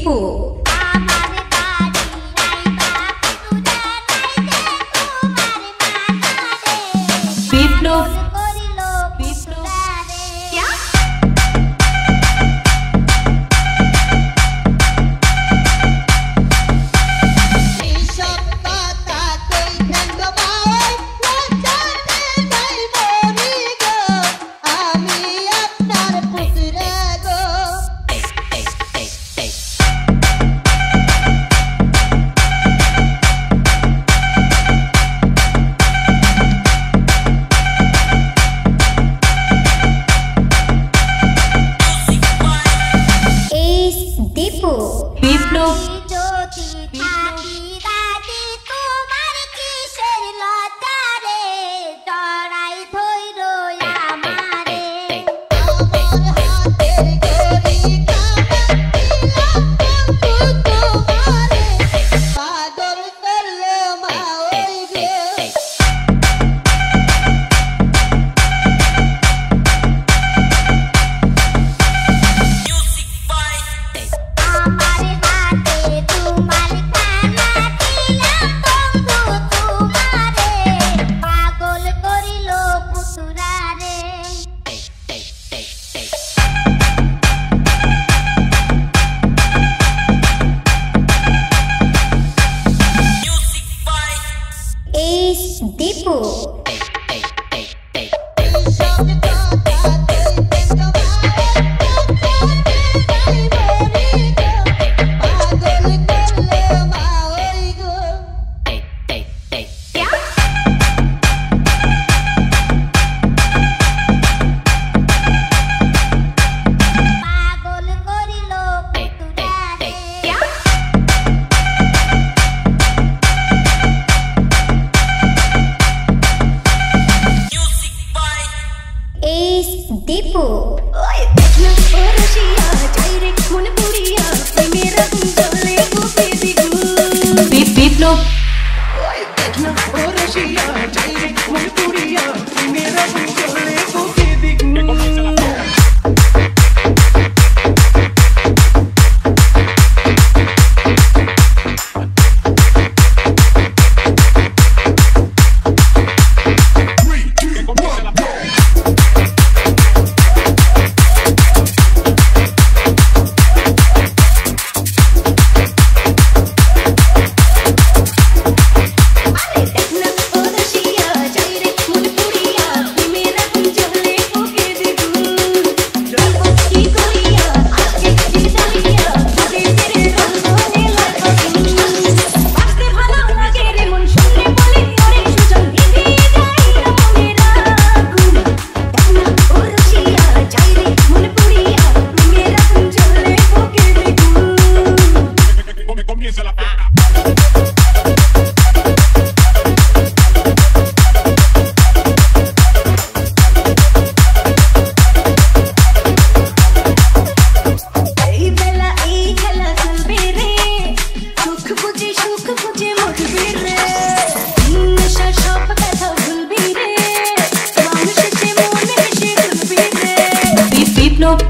দীপু বিপ্লব বিপ্লব দীপু দীপু বিপ্লব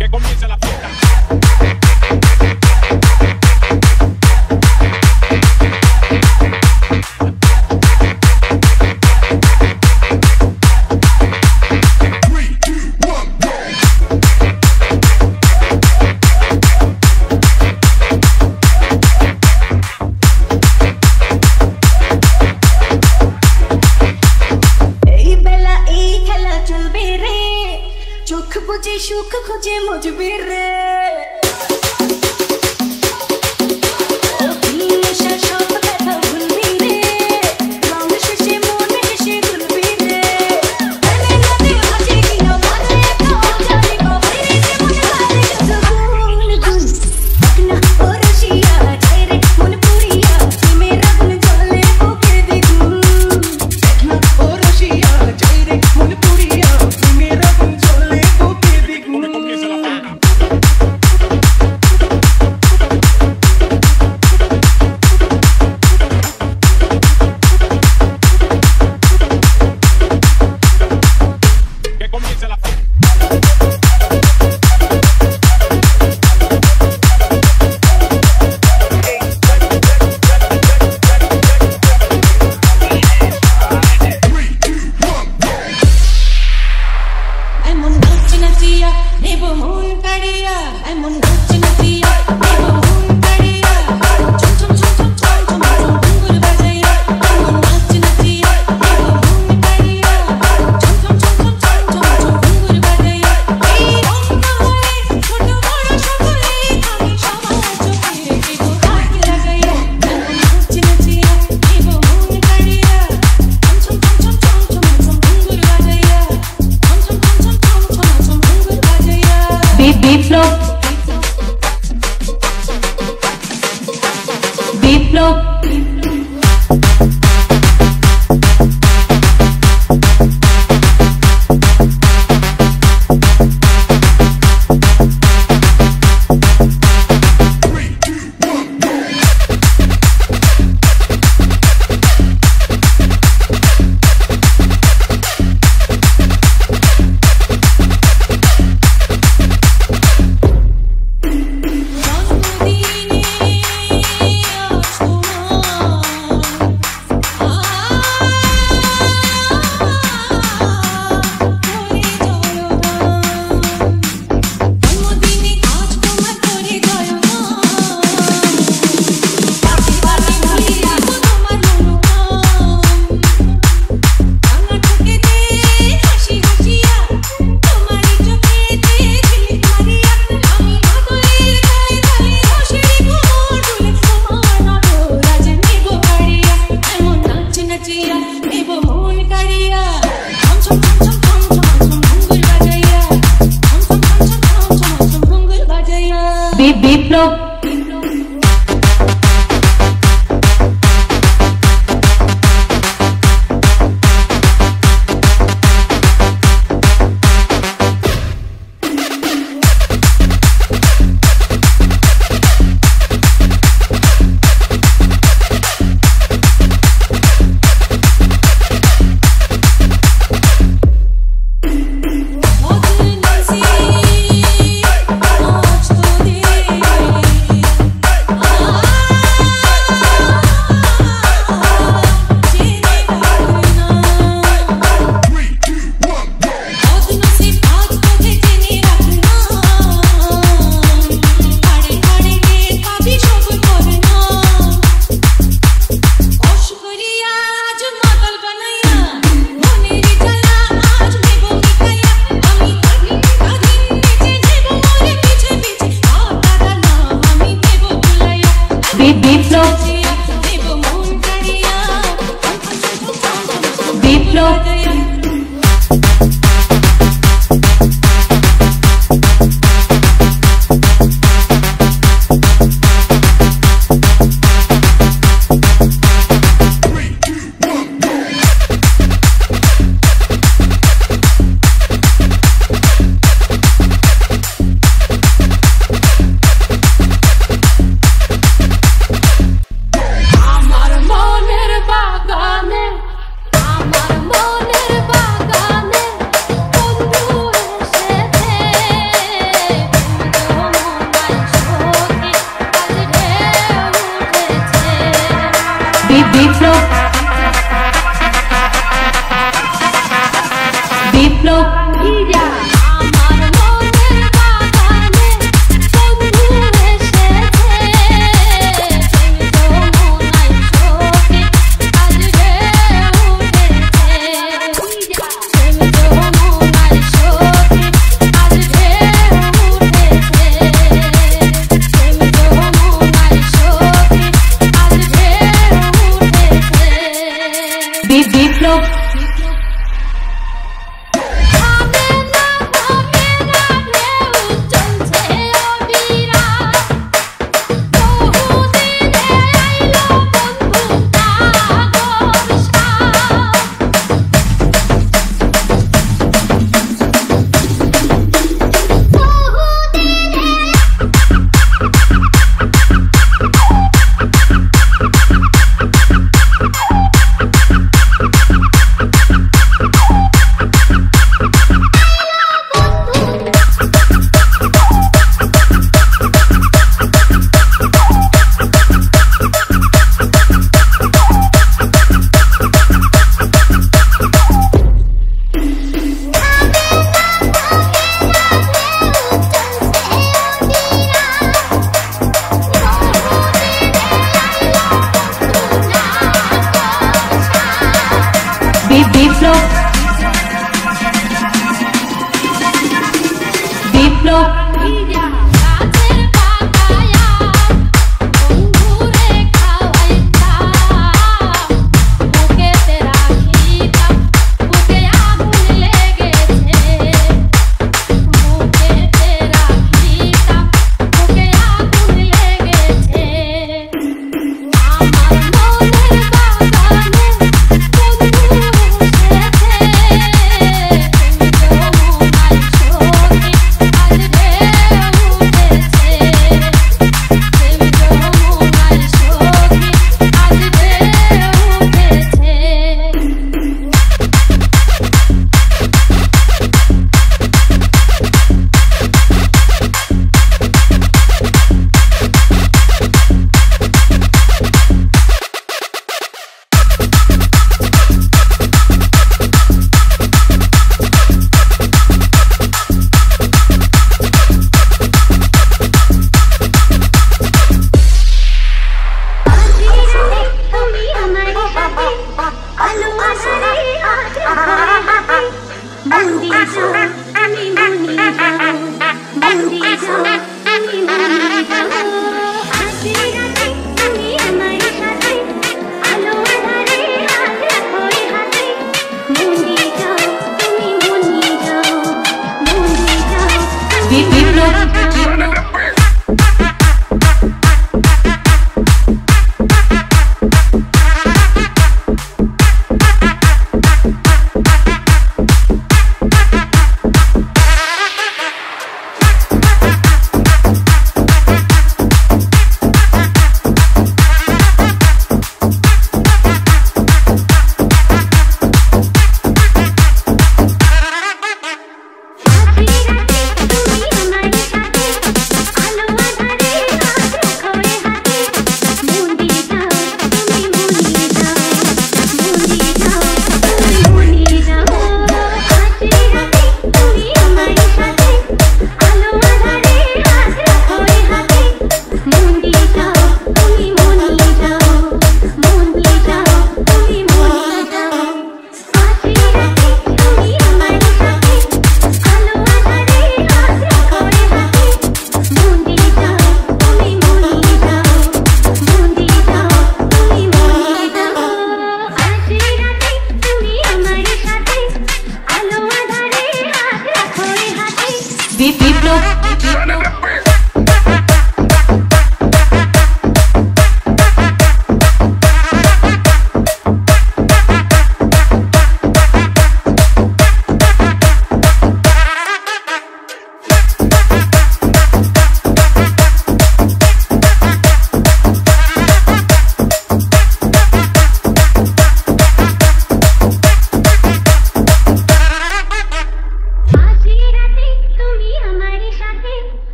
Que comience la fiesta. সুখ খুঁজে মজবি রে মন কাড়িয়া এমন নাচ নাচিয়া দেব মন কাড়িয়া ছম ছম ছম ছম ছম ছম ছম ঘুঙুর বাজাইয়া এমন নাচ নাচিয়া দেব মন কাড়িয়া ছম ছম ছম ছম ছম ছম ছম ঘুঙুর বাজাইয়া এই অন্য হয়ে ছোট বড় সকলে আমি সবার চোখে দেব হাত লাগাইয়া এমন নাচ নাচিয়া দেব মন কাড়িয়া ছম ছম ছম ছম ছম ছম ঘুঙুর বাজাইয়া ছম ছম ছম ছম ছম ছম ছম ঘুঙুর বাজাইয়া বিপ্লব বিপ্লব বিপ্লব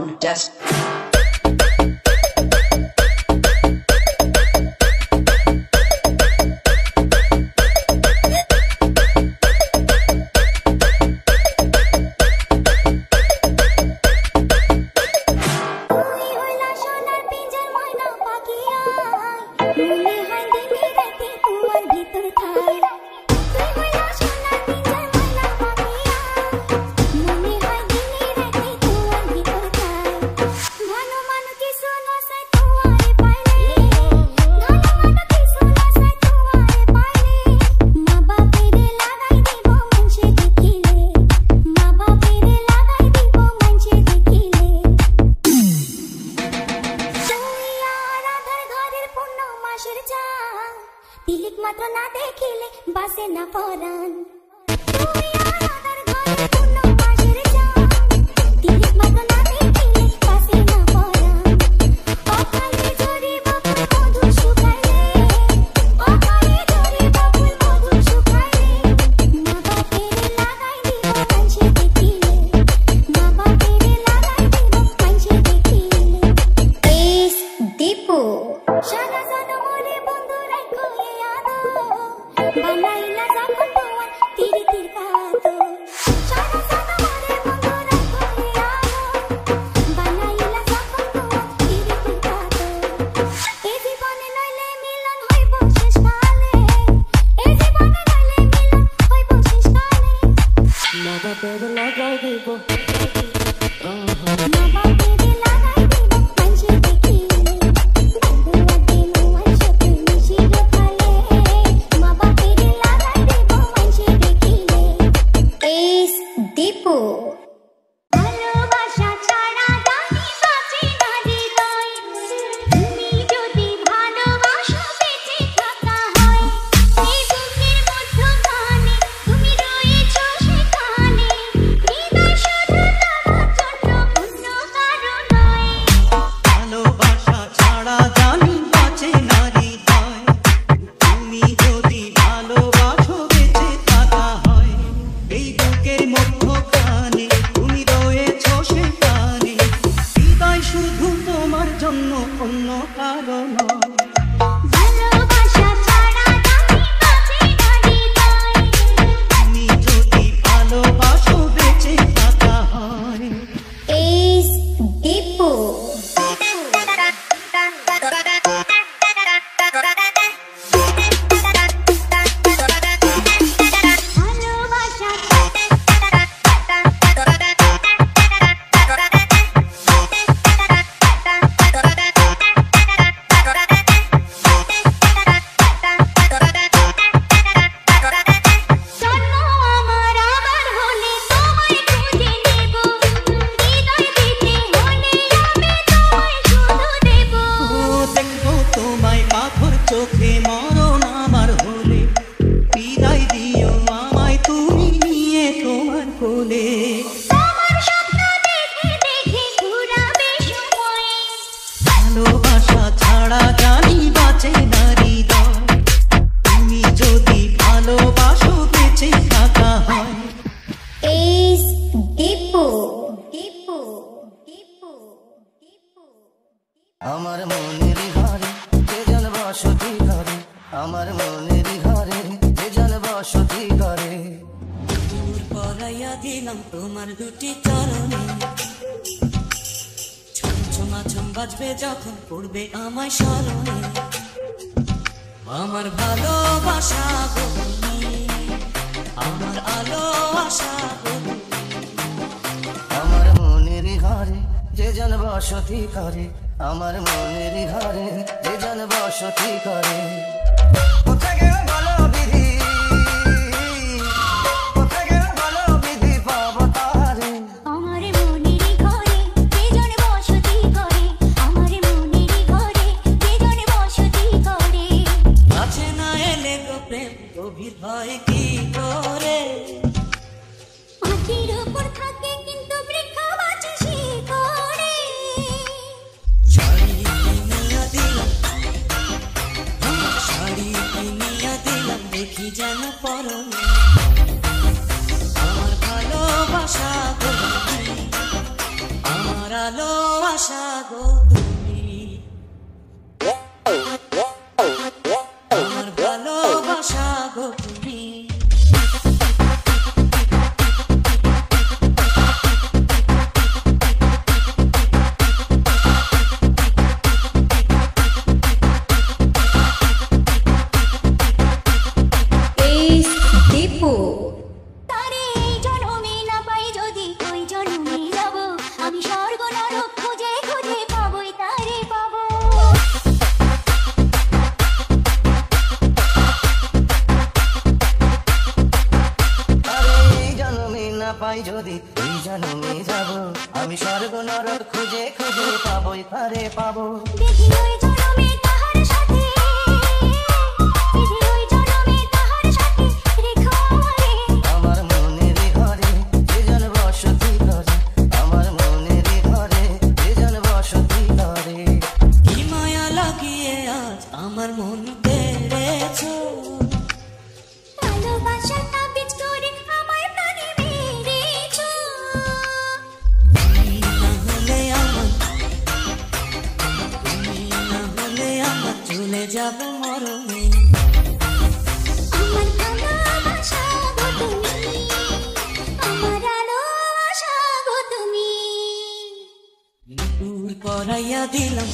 sound test. तिलिक मात्र ना देखिले बासे ना परान तिलिक मात्र ना देखिले बासे ना परान ओखाने झरी बाबुल मधु शुकाइले ओखाने झरी बाबुल मधु शुकाइले ना बापेरे लागाई दिबो मान्छे देखिले ना बापेरे लागाई दिबो मान्छे देखिले एस दीपू शाना सानो मोरे बंधु राखो बनाइला जाको पवन तिरी तिरकातो शाना सानो मोरे बंधु राखो बनाइला जाको पवन तिरी तिरकातो ए जीवने नइले मिलन हइबो शेष काले ए जीवने नइले मिलन हइबो शेष काले ना बापेरे लागाई दिबो ना बापेरे लागाई दिबो मान्छे देखिले আমার মনের ঘরে যে জন বসতি করে আমার মনের ঘরে যে জন বসতি করে দূর পরাইয়া দিলাম তোমার দুটি চরণে ছমছমা ছম বাজবে যখন পড়বে আমায় স্মরণে আমার ভালোবাসা গো আমার আলো আশা গো আমার মনের ঘরে যে জন বসতি করে আমার মনের ঘরে যে জন বসতি করে কোথায় গেল বলো বিধি কোথায় গেল বলো বিধি পাবো তারে আমার মনের ঘরে যে জন বসতি করে আমার মনের ঘরে যে জন বসতি করে আছে না এলে গো প্রেম গভীর হয় কি করে মাটির উপর থাকে কিন্তু বৃক্ষ বাঁচে শিকড়ে শাড়ি কিনিয়া দিলাম ভালোবাসা গো তুমি, আমার ভালোবাসা গো তুমি। তারে এই জন্মে না পাই যদি ওই জন্মে যাব, আমি স্বর্গ নরক খুঁজে খুঁজে পাবোই তারে পাবো। আরে এই জন্মে না পাই যদি ওই জন্মে যাব, আমি স্বর্গ নরক খুঁজে খুঁজে পাবোই তারে পাবো। দেখি ওই জন্মে তাহার সাথে, দেখি ওই জন্মে তাহার সাথে রেখো আমারে। আমার মনের ঘরে যে জন বসতি করে, আমার মনের ঘরে যে জন বসতি করে। কি মায়া লাগিয়ে আজ আমার মন কেড়েছো, ভালোবাসার তাবিজ করে আমার প্রাণে মেরেছো। তুমি না হলে আমার চলে যাব মরণে। আমার ভালোবাসা গো তুমি, আমার ভালোবাসা গো তুমি। দূর করাইয়া দিলাম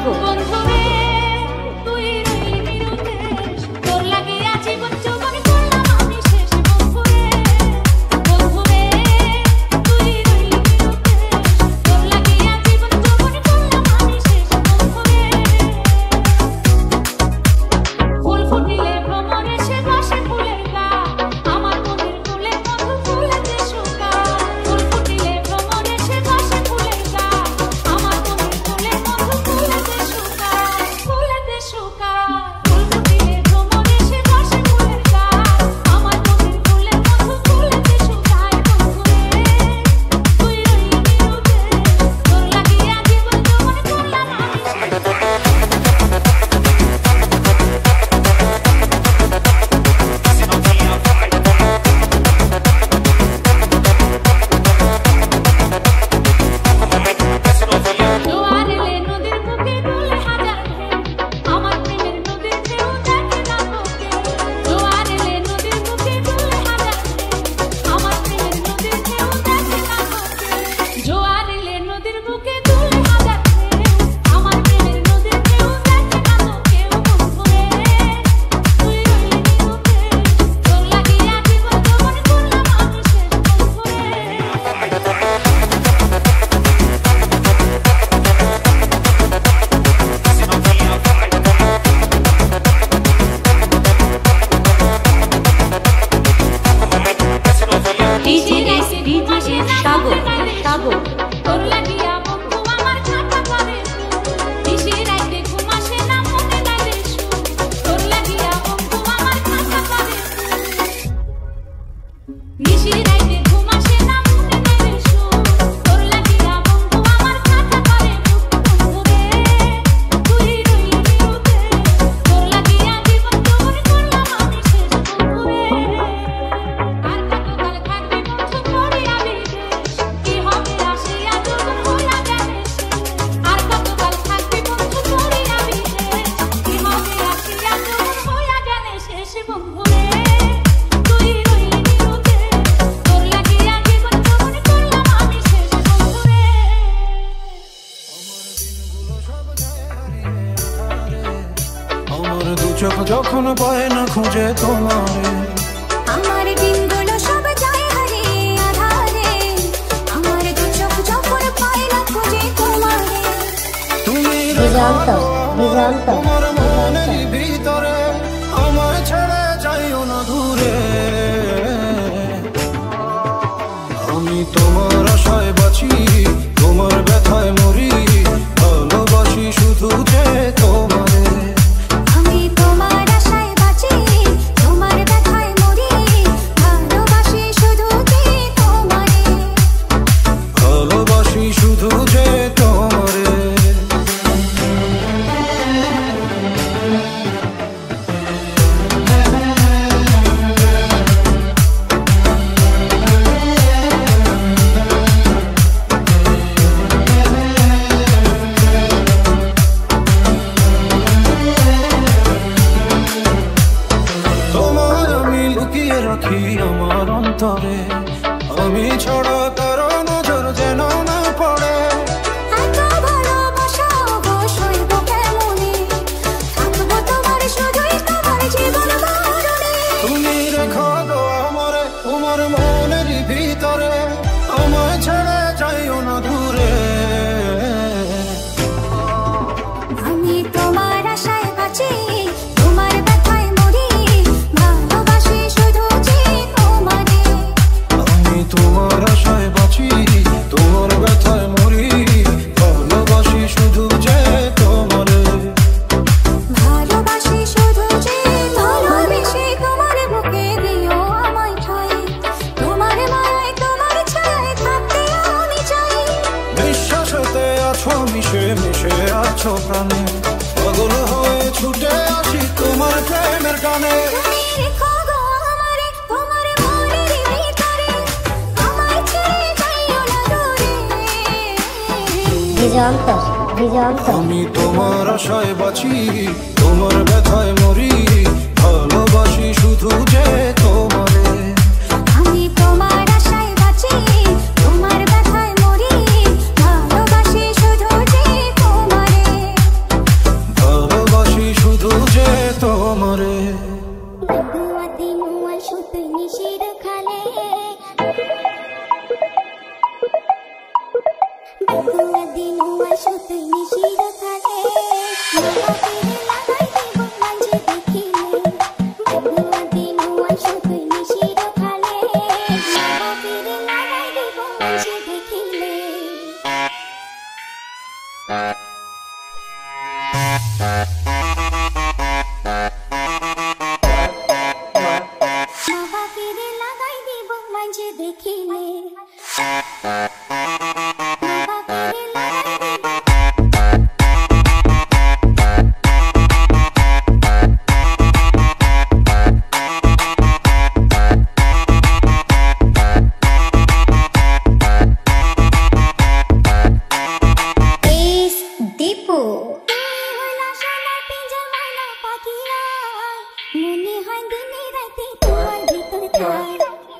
সাগর বন্ধুরে তুই রইলি নিরুদ্দেশ তোর লাগিয়া জীবন যৌবন করলাম আমি শেষ বন্ধুরে বন্ধুরে তুই রইলি নিরুদ্দেশ তোর লাগিয়া জীবন যৌবন করলাম আমি শেষ বন্ধুরে ফুল ফুটিলে ভ্রমরে সে বাসে ফুলের গা আমার মনের ফুলে মধু ফুলেতে শুকা ফুল ফুটিলে ভ্রমরে সে বাসে ফুলের গা আমার মনের ফুলে মধু ফুলেতে শুকা ফুলেতে শুকা ফুল ফুটিলে ভ্রমরে সে বাসে ফুলের গা আমার মনের ফুলে মধু ফুলেতে শুকায় বন্ধুরে তুই রইলি নিরুদ্দেশ তোর লাগিয়া জীবন যৌবন করলাম আমি জোয়ার এলে নদীর বুকে দুলে হাজার ঢেউ আমার প্রেমের নদীর ঢেউ দেখে না তোকে জোয়ার এলে নদীর বুকে দুলে হাজার ঢেউ আমার প্রেমের নদীর ঢেউ দেখে না তোকে জোয়ার এলে নদীর বুকে দুলে হাজার ঢেউ আমার প্রেমের নদীর ঢেউ দেখে না তোকে বন্ধুরে তুই রইলি নিরুদ্দেশ তোর লাগিয়া জীবন যৌবন করলাম আমি শেষ বন্ধুরে ডিজে সাগর সাগর তোর লাগিয়া বন্ধু আমার খাতা করে নিশি রাইতে ঘুমাসে না মনে লাগে সুর তোর লাগিয়া বন্ধু আমার খাতা করে নিশি রাইতে ঘুমাসে না মনে লাগে সুর তোর লাগিয়া বন্ধু আমার খাতা করে বন্ধুরে তুই রইলি নিরুদ্দেশ তোর লাগিয়া জীবন যৌবন করলাম আমি শেষ বন্ধুরে আর কতকাল থাকবি বন্ধু করিয়া বিদেশ কি হবে আসিয়া যৌবন হইয়া গেলে শেষ আর কতকাল থাকবি বন্ধু করিয়া বিদেশ কি হবে আসিয়া যৌবন হইয়া গেলে শেষ বন্ধুরে তুই রইলি নিরুদ্দেশ তোর লাগিয়া জীবন যৌবন করলাম আমি শেষ বন্ধুরে আমার দু চোখ যখন পায় না খুঁজে তোমারে আমার দিনগুলো সব যায় হারিয়ে আধারে আমার দু চোখ যখন পায় না খুঁজে তোমারে তুমি দিগন্ত দিগন্ত তোমার মনের ভিতরে আমায় ছেড়ে যাইও না দূরে আমি তোমার আশায় বাঁচি তোমার ব্যথায় মরি ভালোবাসি শুধু যে তোমারে আমি তোমার আশায় বাঁচি তোমার ব্যথায় মরি ভালোবাসি শুধু যে তোমারে ভালোবাসি শুধু যে তোমারে তোমার আমি লুকিয়ে রাখি আমার অন্তরে আমি ছড়া কারো নজর যেন না পড়ে এত ভালোবাসা অবশ্যই বুকে মনে থাকবো তোমার শুধুই তোমার জীবন মরণে তুমি রেখো গো আমারে তোমার মনের ভিতরে আমায় ছেড়ে যাইও না দূরে আমি তোমার আশায় বাঁচি তোমার ব্যথায় মরি ভালোবাসি শুধু যে তোমারে আমি তোমার আশায় বাঁচি তোমার ব্যথায় মরি ভালোবাসি শুধু যে তোমারে ভালোবাসি শুধু যে ভালোবেসে তোমার বুকে দিও আমায় ঠাই তোমার মায়ায় তোমার ছায়ায় থাকতে আমি চাই বিশ্বাসেতে আছো মিশে মিশে আছো প্রাণে পাগল হয়ে ছুটে আসি তোমার প্রেমের টানে তুমি রেখো গো আমারে তোমার মনের ভিতরে আমায় ছেড়ে যাইও না দূরে দিগন্ত দিগন্ত আমি তোমার আশায় বাঁচি তোমার ব্যথায় মরি ভালোবাসি শুধু যে তোমারে আমি তোমার আশায় বাঁচি তোমার ব্যথায় মরি ভালোবাসি শুধু যে তোমারে দেখিলে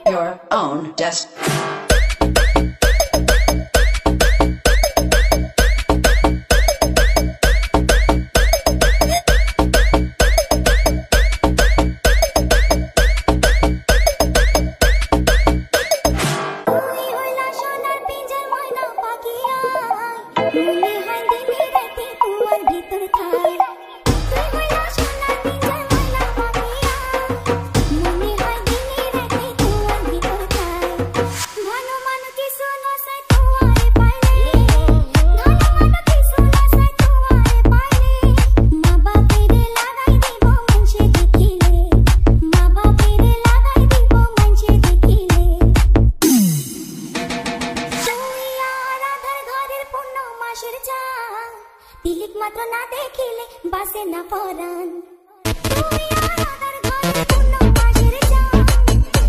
Your own destiny. তিলিক মাত্র না দেখিলে বাসে না পরাণ তুই আরাধার ঘরে পূর্ণ মাসের চাঁদ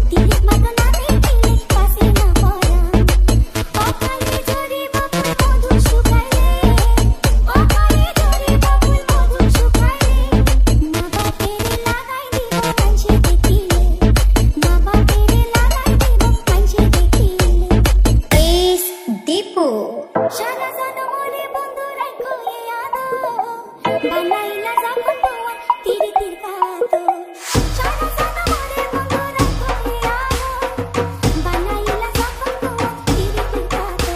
তিলিক মাত্র না দেখিলে বাসে না পরাণ অকালে ঝরে বাবুল মধু শুকাইলে অকালে ঝরে বাবুল মধু শুকাইলে মা বাপের লাগাই দিব কাঞ্চে দেখিলে মা বাপের লাগাই দিব কাঞ্চে দেখিলে এস দীপু সারা জনমরে বন্ধু রাখো এ আদো বানাইলা যখন তোমার তীরে তীর কাতো সারা জনমরে বন্ধু রাখো এ আদো বানাইলা যখন তোমার তীরে তীর কাতো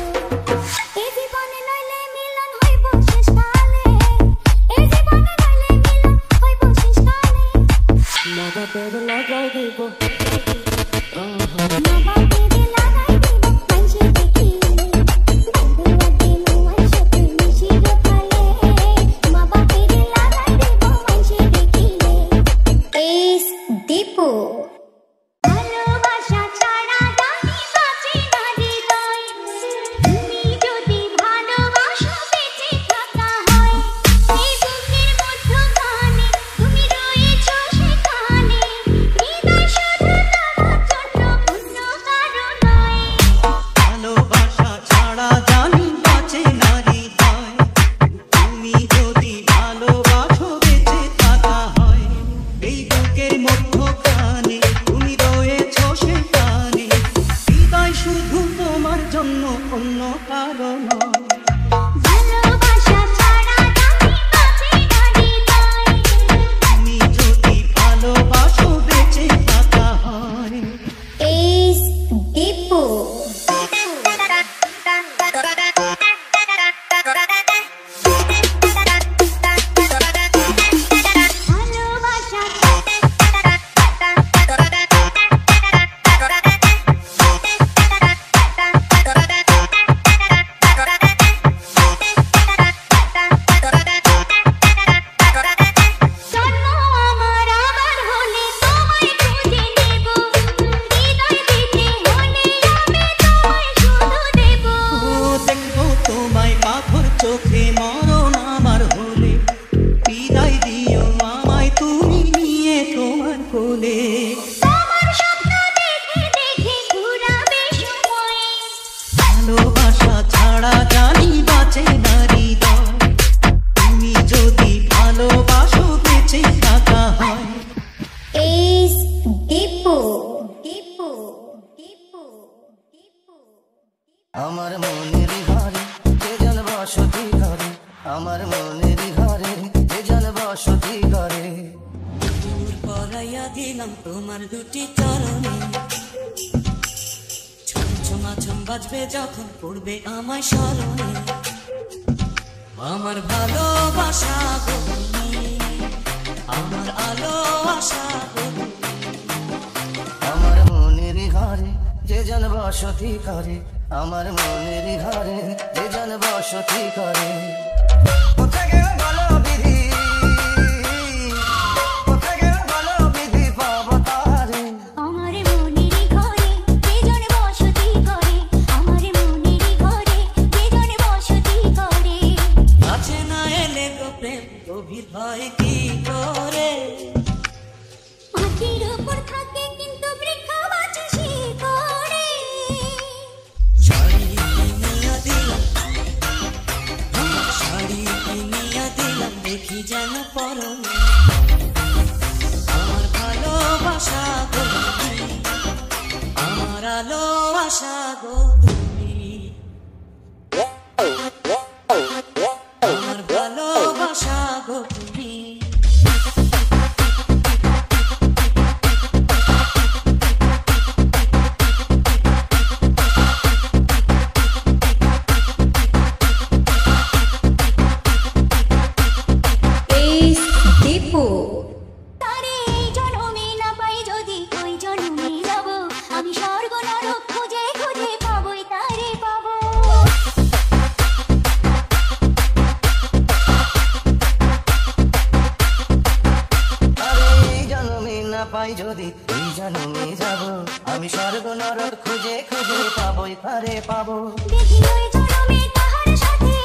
এ জীবনে নইলে মিলন হইব শেষ কালে এ জীবনে নইলে মিলন হইব শেষ কালে মা বাপের লাগাই দিব মা বাপের লাগাই দিব কাঞ্চে দেখিলে ভালোবাসা ছাড়া জানি বাঁচে না হৃদয় তুমি যদি ভালোবাসো বেঁচে থাকা হয় এই বুকের মধ্যখানে তুমি রয়েছো সেখানে হৃদয় শুধু তোমার জন্য অন্য কারো নয় ভালোবাসা ছাড়া জানি বাঁচে না হৃদয় তুমি যদি ভালোবাসো বেঁচে থাকা হয় এই বুকের মধ্যখানে তুমি রয়েছো সেখানে হৃদয় শুধু তোমার জন্য অন্য কারো নয় ভালোবাসা ছাড়া জানি বাঁচে না হৃদয় তুমি যদি ভালোবাসো বেঁচে থাকা হয় এস দীপু ভালোবাসা জন্ম আমার আবার হলে তোমায় খুঁজে নেব হৃদয় দিতে হলে আমি তোমায় শুধু দেব ও দেখবো তোমায় পাথর চোখে মরণ আমার হলে বিদায় দিও আমায় তুমি নিয়ে তোমার কোলে তোমার স্বপ্ন দেখে দেখে ঘুরাবে সময় ভালোবাসা ছাড়া জানি বাঁচে না হৃদয় তুমি যদি ভালোবাসো বেঁচে থাকা হয় এস দীপু দীপু দীপু দীপু আমার মনের ঘরে যে জন বসতি করে আমার মনের ঘরে যে জন বসতি করে দূর পলাইয়া দিলাম তোমার দুটি চরণে ছমছমাছম বাজবে যখন পড়বে আমায় স্মরণে আমার ভালোবাসা গো তুমি, আমার আলো আশা গো তুমি। আমার মনের ঘরে যে জন বসতি করে আমার মনের ঘরে যে জন বসতি করে কোথায় গেল ভালো বিধি কোথায় গেল ভালো বিধি পাবো তারে আমার মনের ঘরে যে জন বসতি ভালোবাসা গো তুমি, আমার ভালোবাসা গো তুমি। দীপু তারে এই জন্মে না পাই যদি ওই জন্মে যাব, আমি স্বর্গ নরক খুঁজে খুঁজে পাবোই তারে পাবো। আরে এই জন্মে না পাই যদি এই জন্মে যাব, আমি স্বর্গ নরক খুঁজে খুঁজে পাবোই তারে পাবো। দেখি ওই জন্মে তাহার সাথে,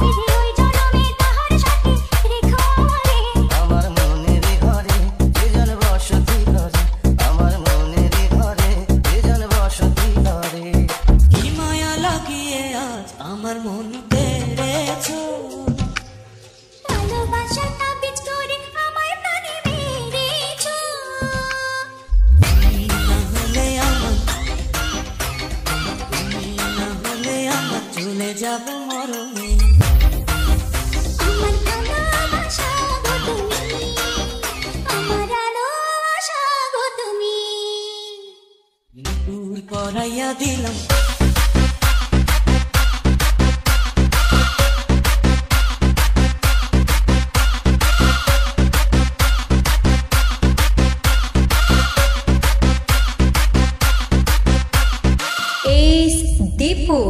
দেখি ওই জন্মে তাহার সাথে রেখো আমারে। আমার মনের ঘরে যে জন বসতি করে, আমার মনের ঘরে যে জন বসতি করে। কি মায়া লাগিয়ে আজ আমার মন পেরেছো, ভালোবাসার তাবিজ করে আমার প্রাণে মেরেছো। তুমি না হলে আমার চলে যাব মরণে। আমার ভালোবাসা গো তুমি, আমার ভালোবাসা গো তুমি। দূর করাইয়া দিলাম দীপু